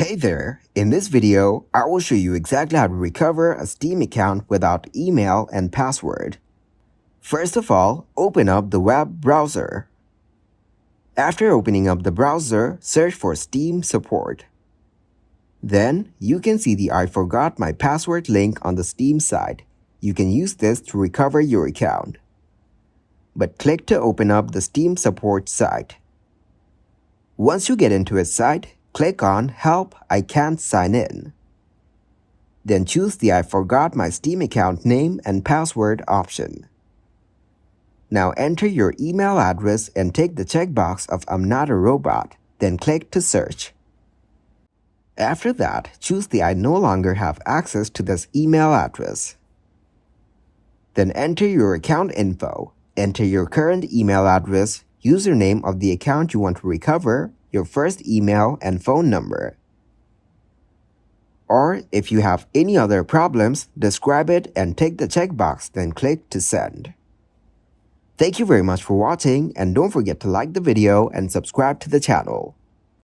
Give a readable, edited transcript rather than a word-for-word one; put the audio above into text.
Hey there, in this video, I will show you exactly how to recover a Steam account without email and password. First of all, open up the web browser. After opening up the browser, search for Steam support. Then, you can see the I forgot my password link on the Steam site. You can use this to recover your account. But click to open up the Steam support site. Once you get into its site, click on Help, I can't sign in. Then choose the I forgot my Steam account name and password option. Now enter your email address and tick the checkbox of I'm not a robot, then click to search. After that, choose the I no longer have access to this email address. Then enter your account info. Enter your current email address, username of the account you want to recover, your first email and phone number. Or if you have any other problems, describe it and tick the checkbox, then click to send. Thank you very much for watching, and don't forget to like the video and subscribe to the channel.